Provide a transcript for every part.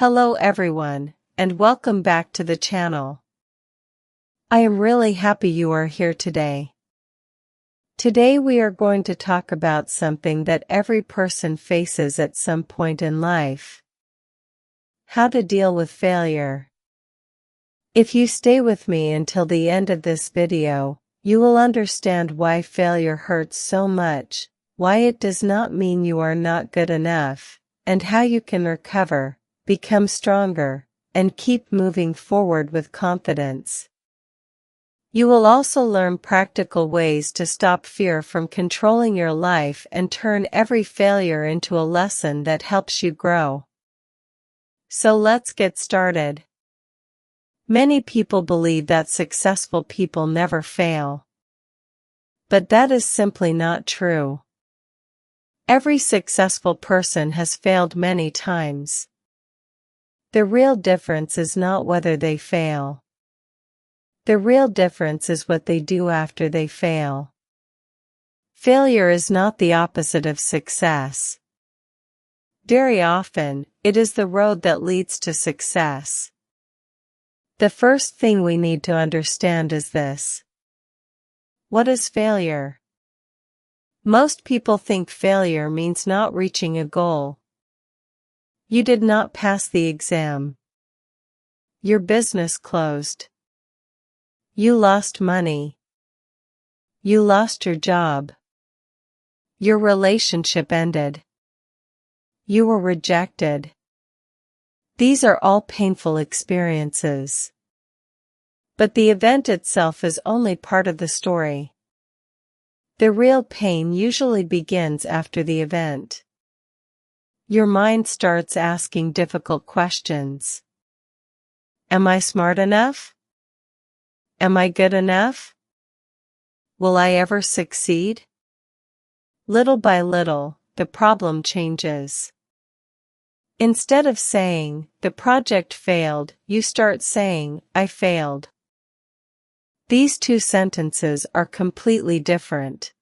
Hello everyone, and welcome back to the channel. I am really happy you are here today. Today we are going to talk about something that every person faces at some point in life. How to deal with failure. If you stay with me until the end of this video, you will understand why failure hurts so much, why it does not mean you are not good enough, and how you can recover, become stronger, and keep moving forward with confidence. You will also learn practical ways to stop fear from controlling your life and turn every failure into a lesson that helps you grow. So let's get started. Many people believe that successful people never fail. But that is simply not true. Every successful person has failed many times. The real difference is not whether they fail. The real difference is what they do after they fail. Failure is not the opposite of success. Very often, it is the road that leads to success. The first thing we need to understand is this. What is failure? Most people think failure means not reaching a goal. You did not pass the exam. Your business closed. You lost money. You lost your job. Your relationship ended. You were rejected. These are all painful experiences. But the event itself is only part of the story. The real pain usually begins after the event. Your mind starts asking difficult questions. Am I smart enough? Am I good enough? Will I ever succeed? Little by little, the problem changes. Instead of saying, the project failed, you start saying, I failed. These two sentences are completely different.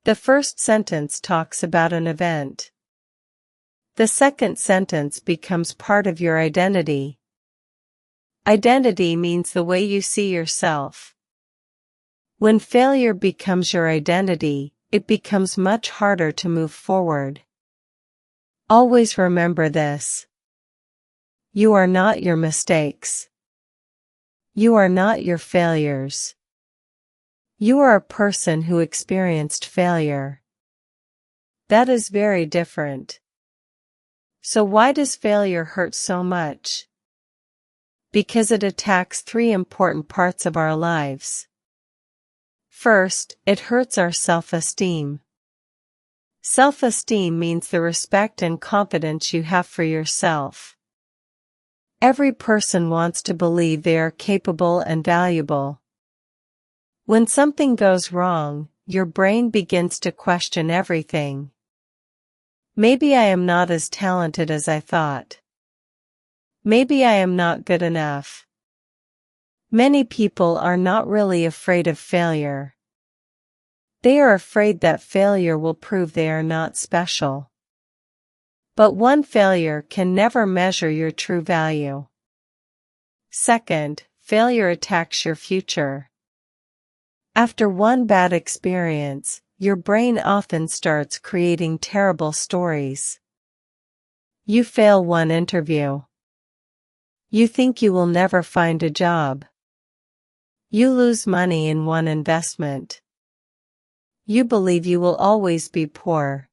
The first sentence talks about an event. The second sentence becomes part of your identity. Identity means the way you see yourself. When failure becomes your identity, it becomes much harder to move forward. Always remember this. You are not your mistakes. You are not your failures. You are a person who experienced failure. That is very different. So why does failure hurt so much? Because it attacks three important parts of our lives. First, it hurts our self-esteem. Self-esteem means the respect and confidence you have for yourself. Every person wants to believe they are capable and valuable. When something goes wrong, your brain begins to question everything. Maybe I am not as talented as I thought. Maybe I am not good enough. Many people are not really afraid of failure. They are afraid that failure will prove they are not special. But one failure can never measure your true value. Second, failure attacks your future. After one bad experience, your brain often starts creating terrible stories. You fail one interview. You think you will never find a job. You lose money in one investment. You believe you will always be poor.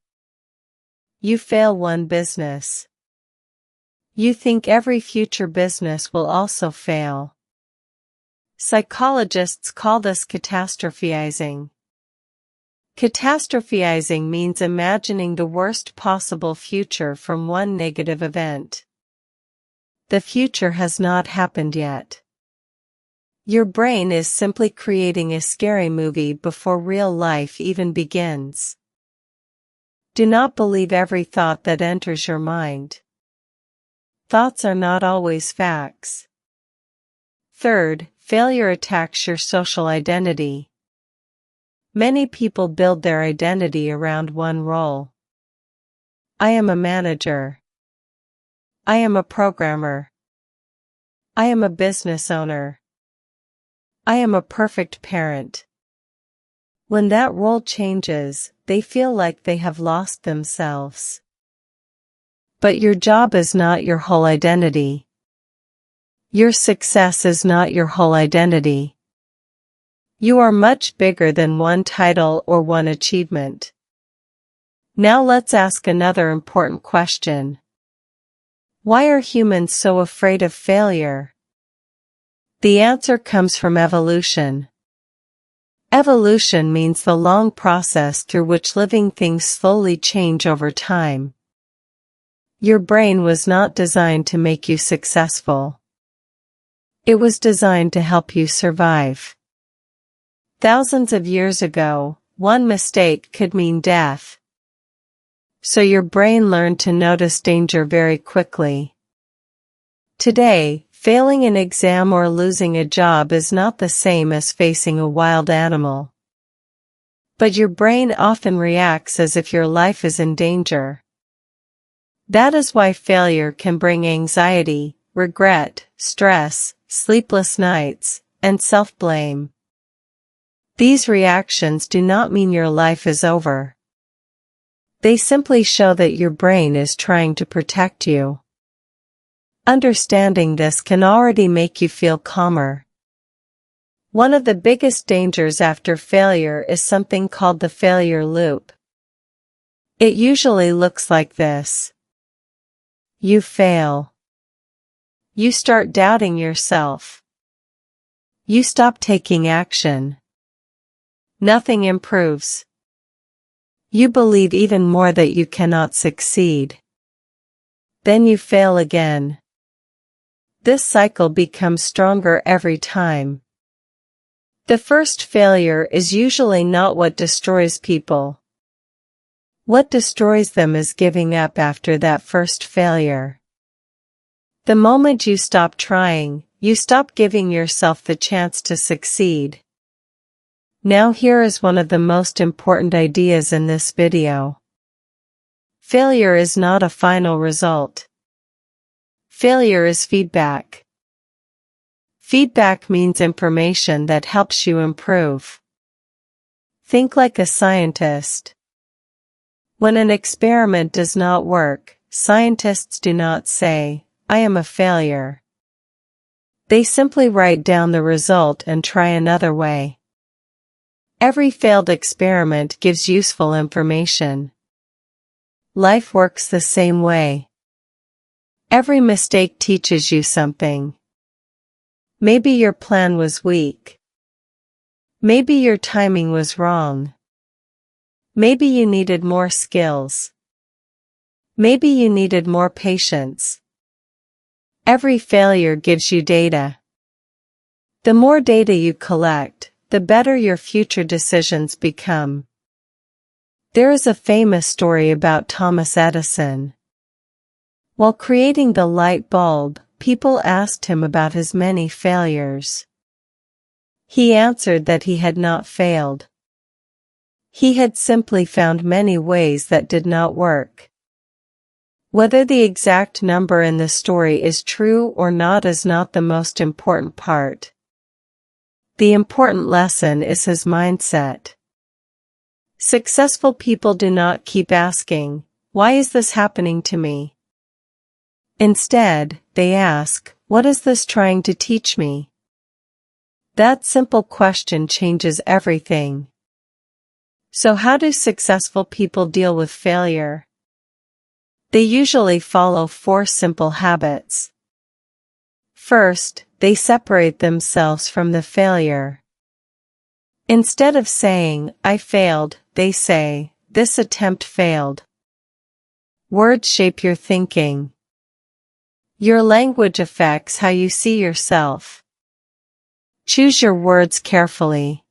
You fail one business. You think every future business will also fail. Psychologists call this catastrophizing. Catastrophizing means imagining the worst possible future from one negative event. The future has not happened yet. Your brain is simply creating a scary movie before real life even begins. Do not believe every thought that enters your mind. Thoughts are not always facts. Third, failure attacks your social identity. Many people build their identity around one role. I am a manager. I am a programmer. I am a business owner. I am a perfect parent. When that role changes, they feel like they have lost themselves. But your job is not your whole identity. Your success is not your whole identity. You are much bigger than one title or one achievement. Now let's ask another important question. Why are humans so afraid of failure? The answer comes from evolution. Evolution means the long process through which living things slowly change over time. Your brain was not designed to make you successful. It was designed to help you survive. Thousands of years ago, one mistake could mean death. So your brain learned to notice danger very quickly. Today, failing an exam or losing a job is not the same as facing a wild animal. But your brain often reacts as if your life is in danger. That is why failure can bring anxiety, regret, stress, sleepless nights, and self-blame. These reactions do not mean your life is over. They simply show that your brain is trying to protect you. Understanding this can already make you feel calmer. One of the biggest dangers after failure is something called the failure loop. It usually looks like this. You fail. You start doubting yourself. You stop taking action. Nothing improves. You believe even more that you cannot succeed. Then you fail again. This cycle becomes stronger every time. The first failure is usually not what destroys people. What destroys them is giving up after that first failure. The moment you stop trying, you stop giving yourself the chance to succeed. Now here is one of the most important ideas in this video. Failure is not a final result. Failure is feedback. Feedback means information that helps you improve. Think like a scientist. When an experiment does not work, scientists do not say, "I am a failure." They simply write down the result and try another way. Every failed experiment gives useful information. Life works the same way. Every mistake teaches you something. Maybe your plan was weak. Maybe your timing was wrong. Maybe you needed more skills. Maybe you needed more patience. Every failure gives you data. The more data you collect, the better your future decisions become. There is a famous story about Thomas Edison. While creating the light bulb, people asked him about his many failures. He answered that he had not failed. He had simply found many ways that did not work. Whether the exact number in the story is true or not is not the most important part. The important lesson is his mindset. Successful people do not keep asking, "Why is this happening to me?" Instead, they ask, "What is this trying to teach me?" That simple question changes everything. So how do successful people deal with failure? They usually follow 4 simple habits. First, they separate themselves from the failure. Instead of saying, "I failed," they say, "This attempt failed." Words shape your thinking. Your language affects how you see yourself. Choose your words carefully.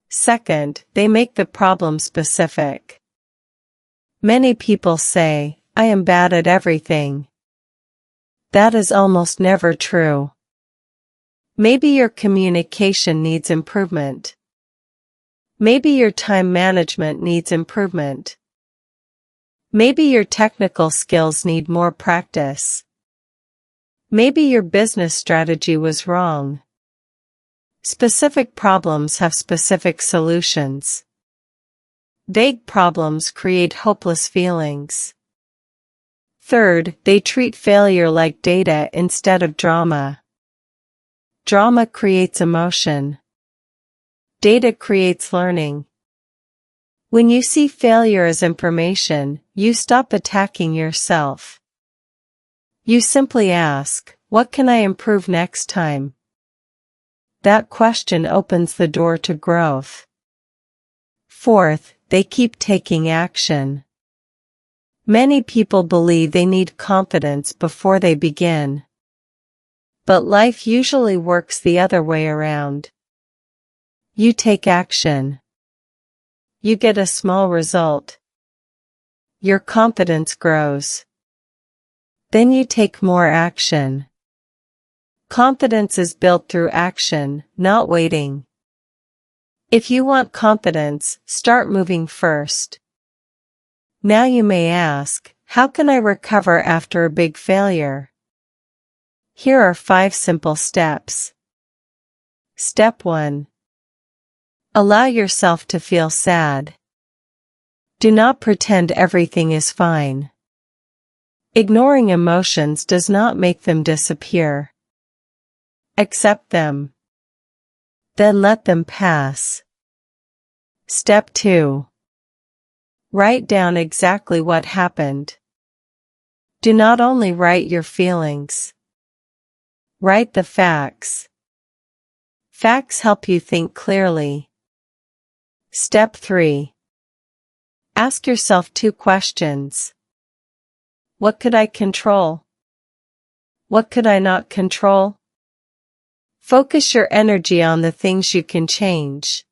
Second, they make the problem specific. Many people say, "I am bad at everything." That is almost never true. Maybe your communication needs improvement. Maybe your time management needs improvement. Maybe your technical skills need more practice. Maybe your business strategy was wrong. Specific problems have specific solutions. Vague problems create hopeless feelings. Third, they treat failure like data instead of drama. Drama creates emotion. Data creates learning. When you see failure as information, you stop attacking yourself. You simply ask, what can I improve next time? That question opens the door to growth. Fourth, they keep taking action. Many people believe they need confidence before they begin. But life usually works the other way around. You take action. You get a small result. Your confidence grows. Then you take more action. Confidence is built through action, not waiting. If you want confidence, start moving first. Now you may ask, how can I recover after a big failure? Here are 5 simple steps. Step 1. Allow yourself to feel sad. Do not pretend everything is fine. Ignoring emotions does not make them disappear. Accept them. Then let them pass. Step 2. Write down exactly what happened. Do not only write your feelings. Write the facts. Facts help you think clearly. Step 3. Ask yourself 2 questions. What could I control? What could I not control? Focus your energy on the things you can change.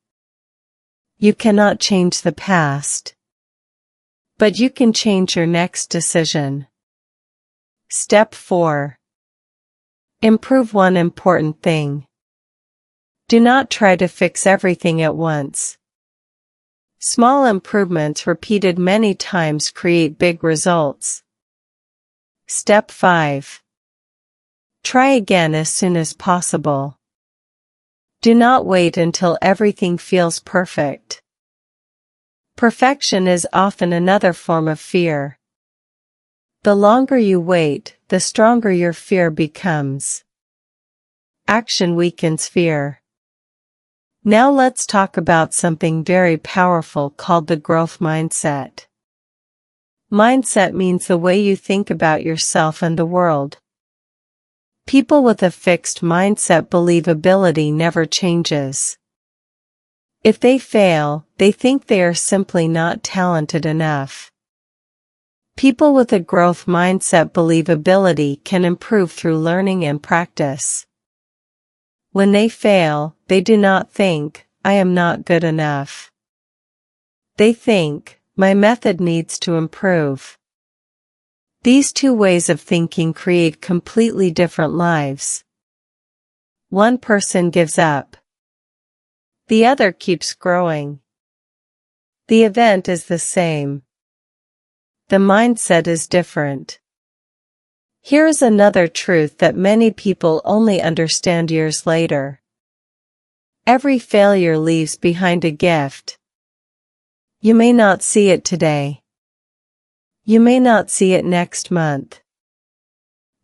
You cannot change the past. But you can change your next decision. Step 4. Improve one important thing. Do not try to fix everything at once. Small improvements repeated many times create big results. Step 5. Try again as soon as possible. Do not wait until everything feels perfect. Perfection is often another form of fear. The longer you wait, the stronger your fear becomes. Action weakens fear. Now let's talk about something very powerful called the growth mindset. Mindset means the way you think about yourself and the world. People with a fixed mindset believe ability never changes. If they fail, they think they are simply not talented enough. People with a growth mindset believe ability can improve through learning and practice. When they fail, they do not think, I am not good enough. They think, my method needs to improve. These 2 ways of thinking create completely different lives. One person gives up. The other keeps growing. The event is the same. The mindset is different. Here is another truth that many people only understand years later. Every failure leaves behind a gift. You may not see it today. You may not see it next month.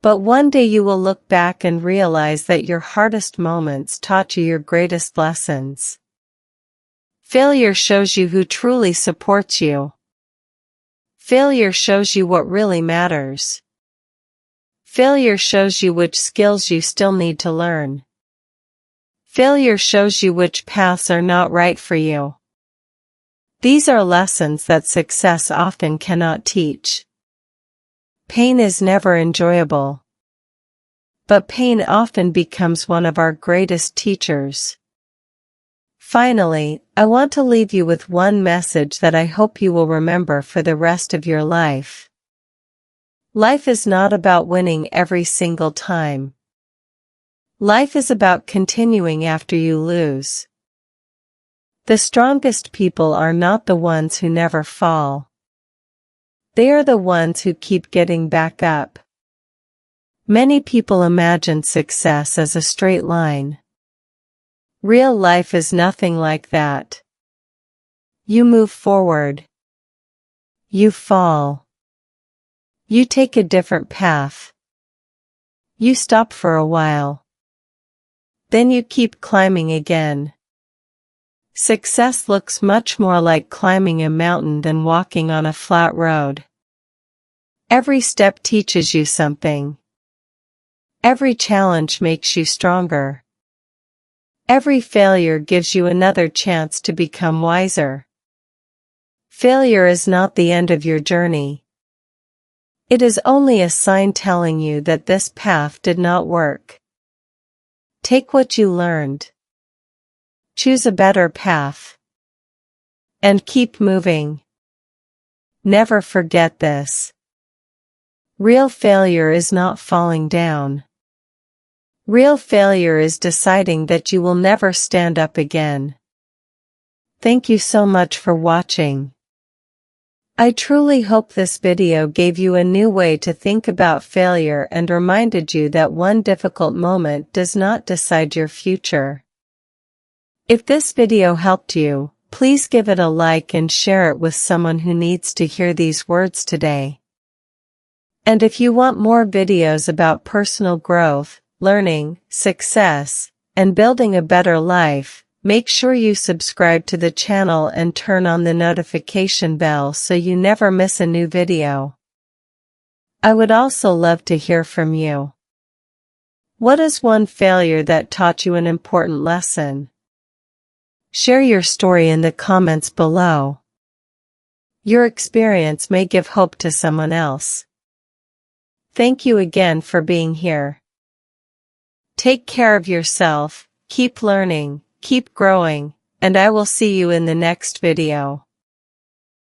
But one day you will look back and realize that your hardest moments taught you your greatest lessons. Failure shows you who truly supports you. Failure shows you what really matters. Failure shows you which skills you still need to learn. Failure shows you which paths are not right for you. These are lessons that success often cannot teach. Pain is never enjoyable. But pain often becomes one of our greatest teachers. Finally, I want to leave you with one message that I hope you will remember for the rest of your life. Life is not about winning every single time. Life is about continuing after you lose. The strongest people are not the ones who never fall. They are the ones who keep getting back up. Many people imagine success as a straight line. Real life is nothing like that. You move forward. You fall. You take a different path. You stop for a while. Then you keep climbing again. Success looks much more like climbing a mountain than walking on a flat road. Every step teaches you something. Every challenge makes you stronger. Every failure gives you another chance to become wiser. Failure is not the end of your journey. It is only a sign telling you that this path did not work. Take what you learned. Choose a better path. And keep moving. Never forget this. Real failure is not falling down. Real failure is deciding that you will never stand up again. Thank you so much for watching. I truly hope this video gave you a new way to think about failure and reminded you that one difficult moment does not decide your future. If this video helped you, please give it a like and share it with someone who needs to hear these words today. And if you want more videos about personal growth, learning, success, and building a better life, make sure you subscribe to the channel and turn on the notification bell so you never miss a new video. I would also love to hear from you. What is one failure that taught you an important lesson? Share your story in the comments below. Your experience may give hope to someone else. Thank you again for being here. Take care of yourself, keep learning, keep growing, and I will see you in the next video.